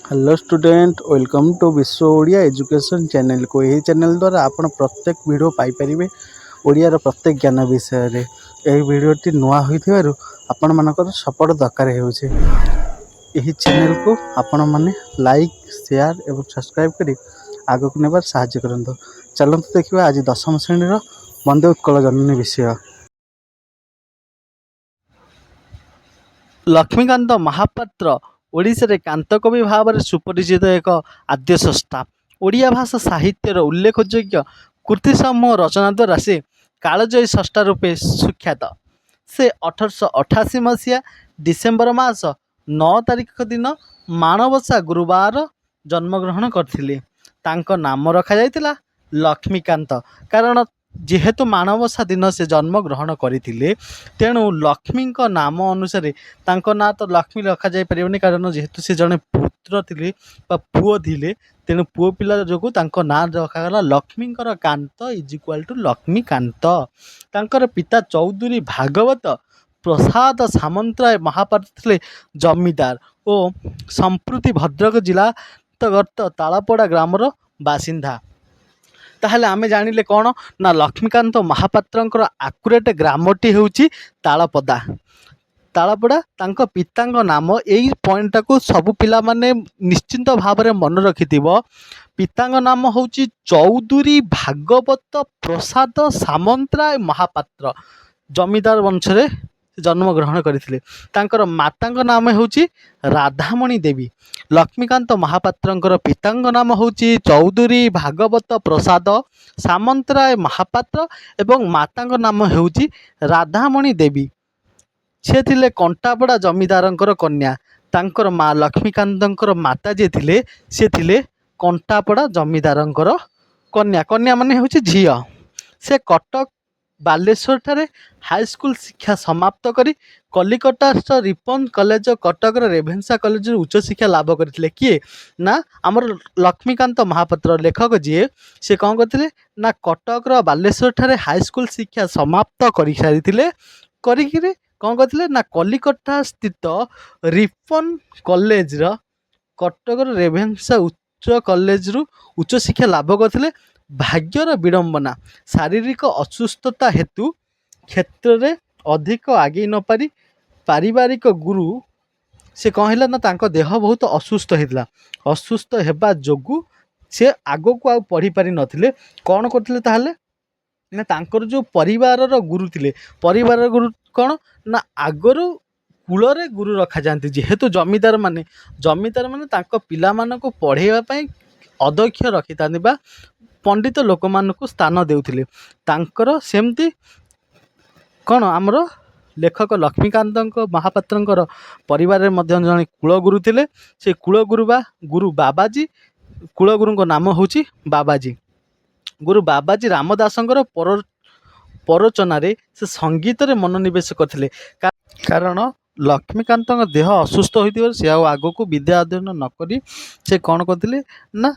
Hello student welcome to विश्व Odia education channel को। यही चैनल द्वारा आपण प्रत्येक वीडियो पाइपर ओडियार प्रत्येक ज्ञान विषय रे। यही वीडियोटी नुआ होइथिबारु आपण मानकर सपोर्ट दरकार हेउछे। यही चैनल को आपण माने लाइक शेयर एवं सब्सक्राइब करी आगो को नेबार सहायता करंतो। चलंतु देखिबा आज दशम श्रेणी रो वंदे उत्कल जननी विषय। लक्ष्मीकांत महापात्र ओडिशा रे कांतकवि भाव में सुपरिचित एक आद्य स्रष्टा। ओडिया भाषा साहित्यर उल्लेखयोग्य कृति समूह रचना द्वारा से कालजयी स्रष्टा रूपे सुख्यात। से 1888 मसीहा डिसेम्बर मास 9 तारिख दिन माणबसा गुरुवार जन्मग्रहण करथिले। तांको नाम रखा जायतिला लक्ष्मीकांत, कारण जेहेतु माणबसा दिन से जन्म ग्रहण करथिले तेणु लक्ष्मी नाम अनुसार तांको ना तो लक्ष्मी रखा जाय परिबनी, कारण जेहेतु से जने पुत्र थिले बा पुओ थिले तेणु पुओ पिला जोगु तांको ना रखागला लक्ष्मींकर कांत इज इक्वल टू लक्ष्मीकांत। तांकर पिता चौधरी भागवत प्रसाद सामंतराय महापात्र थे जमीदार और संप्रति भद्रक जिला अंतर्गत तालापड़ा ग्रामर बासिंदा। ताहले आमे जानिले कौन ना लक्ष्मीकांत महापात्रंकर आकुरेट ग्रामटी होउची तालपदा। तालपड़ा तांको पितांको नाम एई पॉइंट को सब पिला माने निश्चिंत भाव में मन रखिथिबो। पितांको नाम होउची चौधरी भागवत प्रसाद सामंतराय महापात्र, जमीदार वंश रे जन्म ग्रहण करथिले। तांकर मातांको नाम होउची राधामणी देवी। लक्ष्मीकांत महापात्रंकर पितांको नाम होउची चौधरी भागवत प्रसाद सामंतराय महापात्र एवं मातांको नाम होउची राधामणी देवी। से थिले कंटापड़ा जमीदारंकर कन्या। तांकर मा लक्ष्मीकांतंकर माता जे थिले से थिले कंटापड़ा जमीदारंकर कन्या। कन्या माने होउची झियो। से कटक बालेश्वर ठारे हाई स्कूल शिक्षा समाप्त करी Calcutta Ripon college Cuttack Ravenshaw college उच्च शिक्षा लाभ करथिले। किए ना आमर लक्ष्मीकांत महापात्र लेखक जी से कौन करथिले ना कटक बालेश्वर ठारे हाई स्कूल शिक्षा समाप्त करि सारिथिले। करिकिरे कौन करथिले ना कलिकता स्थित रिपन कॉलेज कटक रेभेन्सा उच्च कॉलेज रु उच्च शिक्षा लाभ करथिले। भाग्यर विडंबना शारीरिक असुस्थता हेतु क्षेत्र में अधिक आगे न पारी पारिवारिक गुरु से कहला ना तांको देह बहुत असुस्थ होता। असुस्थ हेबा जोगु से आगो को आ पढ़ी पारि नथिले। कौन करथिले ताहले ना तांकर जो परिवार गुरु थिले, परिवार गुरु कौन ना आगरु कूल रे गुरु रखा जाती। जेहेतु जमीदार माने तांको पिला मानको पढ़ेवा पई अध्यक्ष रखी तांती बा पंडित लोक मानकु स्थान देउथिले। तांकर सेमती कौन आमर लेखक लक्ष्मीकांत महापात्रंकर परिवार में जड़े कूलगुरु थे। से कूलगुरु बा गुरु बाबाजी, कूलगुरु नाम होची बाबाजी। गुरु बाबाजी रामदासंकर परचना से संगीत रे मनोनिवेश करथिले। कारण लक्ष्मीकांत देह असुस्थ होइतिबार से आगो को विद्या अध्ययन न करी से कौन करथिले ना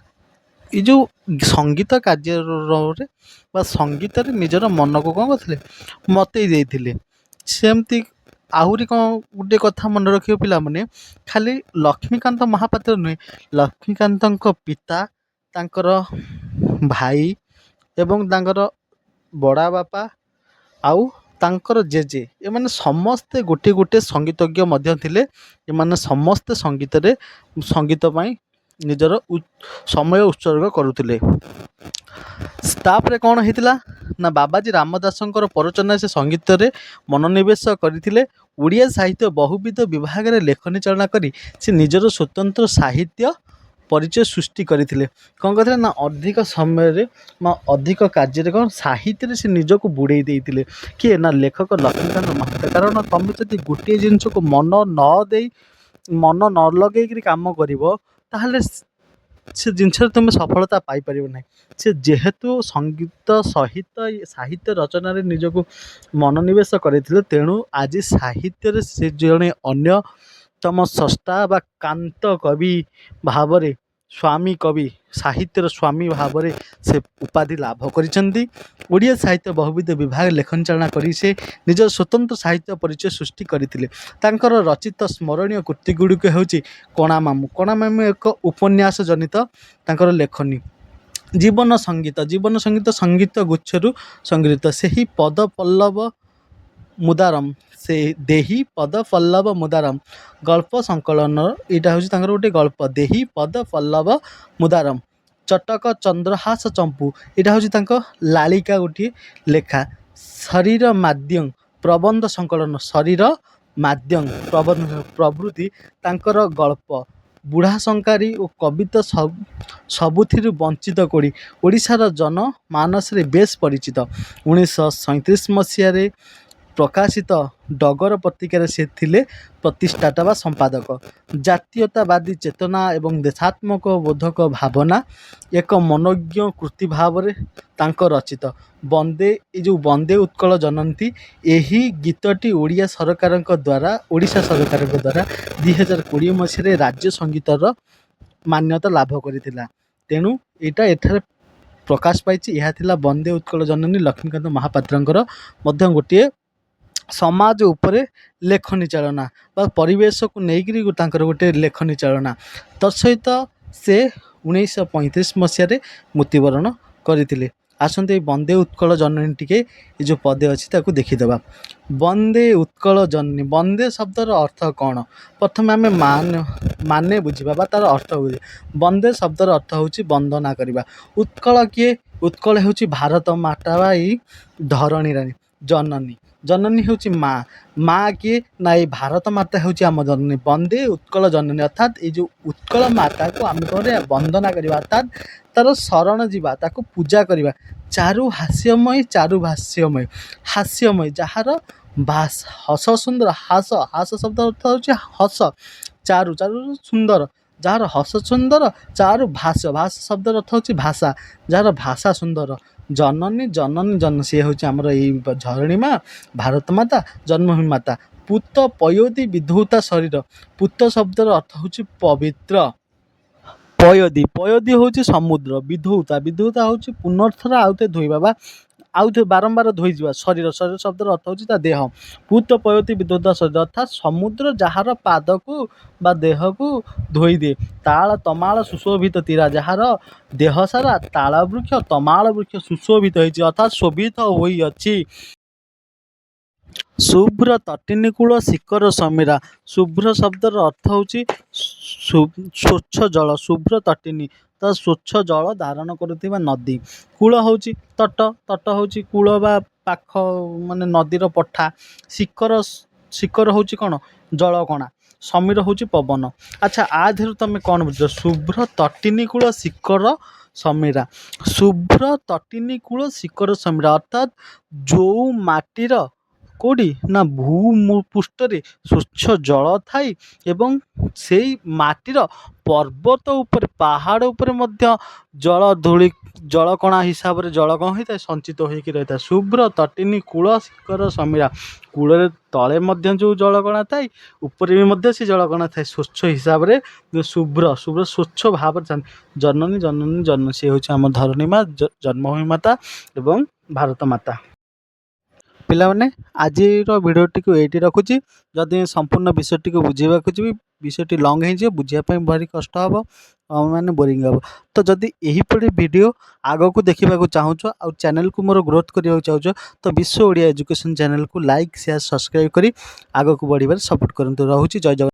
ये जो संगीत कार्य संगीत निजर मन को कौन करथिले मते देइथिले। सेमती आहुरी कौन गोटे कथा मन रखियो पिला माने, खाली लक्ष्मीकांत महापात्र नुहे, लक्ष्मीकांत पिता तांकर भाई एवं तांकर बड़ा बापा आउ तांकर जेजे ए माने समस्ते गोटे गोटे संगीतज्ञ मध्य थिले। ए माने समस्ते संगीत पाई निजर समय उत्सर्ग करुथिले। तापर कौन होता ना बाबाजी रामदासंकर परचना से संगीत रे मनोनिवेश करथिले। ओडिया साहित्य बहुविध विभाग रे लेखनी चलना करी से निजर स्वतंत्र साहित्य परिचय सृष्टि करथिले। कौन करथिले ना अधिक समय रे अधिक कार्य रे कौन साहित्य रे से निजको बुड़े देइथिले। किए ना लेखक लक्ष्मीकांत महापात्र। कारण तुम जदि गोटे जिनस को मन न दे मन न लगे काम करिवो ताहले से जिनस तुम सफलता पाई परिबो नहीं। से जेहेतु संगीत सहित साहित्य रचना रे निजको मनोनिवेश करथिले तेणु आज साहित्य रे से जणे अन्यतम स्रष्टा बा कांत कवि भाव ସ୍ୱାମୀ କବି ସାହିତ୍ୟର ସ୍ୱାମୀ ଭାବରେ ସେ ଉପାଧି ଲାଭ କରିଛନ୍ତି। ଓଡ଼ିଆ ସାହିତ୍ୟ ବହୁବିଧ ବିଭାଗ ଲେଖନ ଚାଳନା କରି ସେ ନିଜର ସ୍ୱତନ୍ତ୍ର ସାହିତ୍ୟ ପରିଚୟ ସୃଷ୍ଟି କରିଥିଲେ। ତାଙ୍କର ରଚିତ ସ୍ମରଣୀୟ କୃତି ଗୁଡ଼ିକ ହେଉଛି କଣାମାମୁଁ। କଣାମାମୁଁ ଏକ ଉପନ୍ୟାସ ଜନିତ ତାଙ୍କର ଲେଖନୀ। ଜୀବନ ସଙ୍ଗୀତ ସଙ୍ଗୀତ ଗୁଚ୍ଛରୁ ସଂଗୃହୀତ। ସେହି ପଦ ପଲ୍ଲବ ମୁଦାରମ୍ ସେ ଦେହି ପଦ ପଲ୍ଲବ ମୁଦାରମ୍ ଗଳ୍ପ ସଂକଳନ, ଏଇଟା ହେଉଛି ତାଙ୍କର ଗୋଟେ ଗଳ୍ପ। ଦେହି ପଦ ପଲ୍ଲବ ମୁଦାରମ୍। ଚଟକ ଚନ୍ଦ୍ରହାସ ଚମ୍ପୁ, ଏଇଟା ହେଉଛି ତାଙ୍କ ଲାଳିକା ଗୋଟିଏ ଲେଖା। ଶରୀର ମାଦ୍ୟଂ ପ୍ରବନ୍ଧ ସଂକଳନ, ଶରୀର ମାଦ୍ୟଂ ପ୍ରବନ୍ଧ ପ୍ରଭୃତି ତାଙ୍କର ଗଳ୍ପ। ବୁଢ଼ା ଶଙ୍କାରୀ ଓ କବିତା ସବୁଥିରୁ ବଞ୍ଚିତ କୋଡ଼ି ଓଡ଼ିଶାର ଜନମାନସରେ ବେଶ୍ ପରିଚିତ। 1937 ମସିହାରେ ପ୍ରକାଶିତ ଡଗର ପତ୍ରିକାରେ ସେ ଥିଲେ ପ୍ରତିଷ୍ଠାତା ବା ସମ୍ପାଦକ। ଜାତୀୟତାବାଦୀ ଚେତନା ଏବଂ ଦେଶାତ୍ମକ ବୋଧକ ଭାବନା ଏକ ମନୋଜ୍ଞ କୃତି ଭାବରେ ତାଙ୍କ ରଚିତ। ଏ ଯେଉଁ ବନ୍ଦେ ଉତ୍କଳ ଜନନ୍ତୀ, ଏହି ଗୀତଟି ଓଡ଼ିଶା ସରକାରଙ୍କ ଦ୍ୱାରା 2020 ମସିହାରେ ରାଜ୍ୟ ସଙ୍ଗୀତର ମାନ୍ୟତା ଲାଭ କରିଥିଲା। ତେଣୁ ଏଇଟା ଏଠାରେ ପ୍ରକାଶ ପାଇଛି। ଏହା ଥିଲା ବନ୍ଦେ ଉତ୍କଳ ଜନନୀ ଲକ୍ଷ୍ମୀକାନ୍ତ ମହାପାତ୍ରଙ୍କର ମଧ୍ୟ ଗୋଟିଏ ସମାଜ ଉପରେ ଲେଖନୀ ଚାଳନା ବା ପରିବେଶକୁ ନେଇକରି ତାଙ୍କର ଗୋଟେ ଲେଖନୀ ଚାଳନା। ତତ୍ସହିତ ସେ 1935 ମସିହାରେ ମୃତ୍ୟୁବରଣ କରିଥିଲେ। ଆସନ୍ତୁ ଏଇ ବନ୍ଦେ ଉତ୍କଳ ଜନନୀ ଟିକେ ଏ ଯେଉଁ ପଦେ ଅଛି ତାକୁ ଦେଖିଦେବା। ବନ୍ଦେ ଉତ୍କଳ ଜନନୀ, ବନ୍ଦେ ଶବ୍ଦର ଅର୍ଥ କ'ଣ? ପ୍ରଥମେ ଆମେ ମାନେ ବୁଝିବା ବା ତା'ର ଅର୍ଥ ବୁଝିବା। ବନ୍ଦେ ଶବ୍ଦର ଅର୍ଥ ହେଉଛି ବନ୍ଦନା କରିବା। ଉତ୍କଳ କିଏ? ଉତ୍କଳ ହେଉଛି ଭାରତ ମାତା ବା ଏଇ ଧରଣୀ ରାଣୀ। ଜନନୀ ହେଉଛି ମା କିଏ? ନା ଏଇ ଭାରତ ମାତା ହେଉଛି ଆମ ଜନନୀ। ବନ୍ଦେ ଉତ୍କଳ ଜନନୀ ଅର୍ଥାତ୍ ଏଇ ଯେଉଁ ଉତ୍କଳ ମାତାକୁ ଆମେ କ'ଣ କରିବା? ବନ୍ଦନା କରିବା, ଅର୍ଥାତ୍ ତା'ର ଶରଣ ଯିବା, ତାକୁ ପୂଜା କରିବା। ଚାରୁ ହାସ୍ୟମୟୀ ଯାହାର ହସ ସୁନ୍ଦର, ହାସ ଶବ୍ଦ ଅର୍ଥ ହେଉଛି ହସ। ଚାରୁ ସୁନ୍ଦର, ଯାହାର ହସ ସୁନ୍ଦର। ଚାରୁ ଭାଷ ଶବ୍ଦର ଅର୍ଥ ହେଉଛି ଭାଷା, ଯାହାର ଭାଷା ସୁନ୍ଦର। ଜନନୀ ସିଏ ହେଉଛି ଆମର ଏଇ ଧରଣୀ ମା, ଭାରତ ମାତା, ଜନ୍ମଭୂମି ମାତା। ପୂତ ପୟୋଦୀ ବିଧୌତା ଶରୀର, ପୂତ ଶବ୍ଦର ଅର୍ଥ ହେଉଛି ପବିତ୍ର। ପୟୋଦୀ ହେଉଛି ସମୁଦ୍ର। ବିଧୌତା ହେଉଛି ପୁନର୍ଥର ଆଉଥରେ ଧୋଇବା ବା ଆଉଥରେ ବାରମ୍ବାର ଧୋଇଯିବା। ଶରୀର ଶବ୍ଦର ଅର୍ଥ ହେଉଛି ତା ଦେହ। ପୂତ ପୟୋଦୀ ବିଧୌତା ଶରୀର ଅର୍ଥାତ୍ ସମୁଦ୍ର ଯାହାର ପାଦକୁ ବା ଦେହକୁ ଧୋଇଦିଏ। ତାଳ ତମାଳ ସୁଶୋଭିତ ତୀରା, ଯାହାର ଦେହ ସାରା ତାଳ ବୃକ୍ଷ ତମାଳ ବୃକ୍ଷ ସୁଶୋଭିତ ହୋଇଛି ଅର୍ଥାତ୍ ଶୋଭିତ ହୋଇଅଛି। ଶୁଭ୍ର ତଟିନୀ କୂଳ ଶିଖର ସମୀରା, ଶୁଭ୍ର ଶବ୍ଦର ଅର୍ଥ ହେଉଛି ସ୍ୱଚ୍ଛ ଜଳ। ଶୁଭ୍ର ତଟିନୀ ତ ସ୍ୱଚ୍ଛ ଜଳ ଧାରଣ କରୁଥିବା ନଦୀ। କୂଳ ହେଉଛି ତଟ ହେଉଛି କୂଳ ବା ପାଖ ମାନେ ନଦୀର ପଠା। ଶିଖର ହେଉଛି କ'ଣ? ଜଳକଣା। ସମୀର ହେଉଛି ପବନ। ଆଚ୍ଛା, ଆ ଦେହରୁ ତୁମେ କ'ଣ ବୁଝୁଛ? ଶୁଭ୍ର ତଟିନୀ କୂଳ ଶିଖର ସମୀରା। ଶୁଭ୍ର ତଟିନୀ କୂଳ ଶିଖର ସମୀରା ଅର୍ଥାତ୍ ଯେଉଁ ମାଟିର କେଉଁଠି ନା ଭୂପୃଷ୍ଠରେ ସ୍ୱଚ୍ଛ ଜଳ ଥାଏ ଏବଂ ସେଇ ମାଟିର ପର୍ବତ ଉପରେ ପାହାଡ଼ ଉପରେ ମଧ୍ୟ ଜଳକଣା ହିସାବରେ ଜଳ କ'ଣ ହୋଇଥାଏ? ସଞ୍ଚିତ ହୋଇକି ରହିଥାଏ। ଶୁଭ୍ର ତଟିନୀ କୂଳ ଶିଖର ସମୀରା, କୂଳରେ ତଳେ ମଧ୍ୟ ଯେଉଁ ଜଳକଣା ଥାଏ ଉପରେ ବି ମଧ୍ୟ ସେ ଜଳକଣା ଥାଏ ସ୍ୱଚ୍ଛ ହିସାବରେ। ଶୁଭ୍ର ସ୍ୱଚ୍ଛ ଭାବରେ ଜନନୀ ସେ ହେଉଛି ଆମ ଧରଣୀ ମା, ଜନ୍ମଭୂମି ମାତା ଏବଂ ଭାରତ ମାତା। ପିଲାମାନେ, ଆଜିର ଭିଡ଼ିଓଟିକୁ ଏଇଠି ରଖୁଛି। ଯଦି ସମ୍ପୂର୍ଣ୍ଣ ବିଷୟଟିକୁ ବୁଝିବାକୁ ଯିବି, ବିଷୟଟି ଲଙ୍ଗ୍ ହେଇଯିବ, ବୁଝିବା ପାଇଁ ଭାରି କଷ୍ଟ ହେବ, ମାନେ ବୋରିଂ ହେବ। ତ ଯଦି ଏହିପରି ଭିଡ଼ିଓ ଆଗକୁ ଦେଖିବାକୁ ଚାହୁଁଛ ଆଉ ଚ୍ୟାନେଲକୁ ମୋର ଗ୍ରୋଥ୍ କରିବାକୁ ଚାହୁଁଛ ତ ବିଶ୍ୱ ଓଡ଼ିଆ ଏଜୁକେସନ୍ ଚ୍ୟାନେଲକୁ ଲାଇକ୍, ସେୟାର, ସବସ୍କ୍ରାଇବ୍ କରି ଆଗକୁ ବଢ଼ିବାରେ ସପୋର୍ଟ କରନ୍ତୁ। ରହୁଛି। ଜୟ ଜଗନ୍ନାଥ।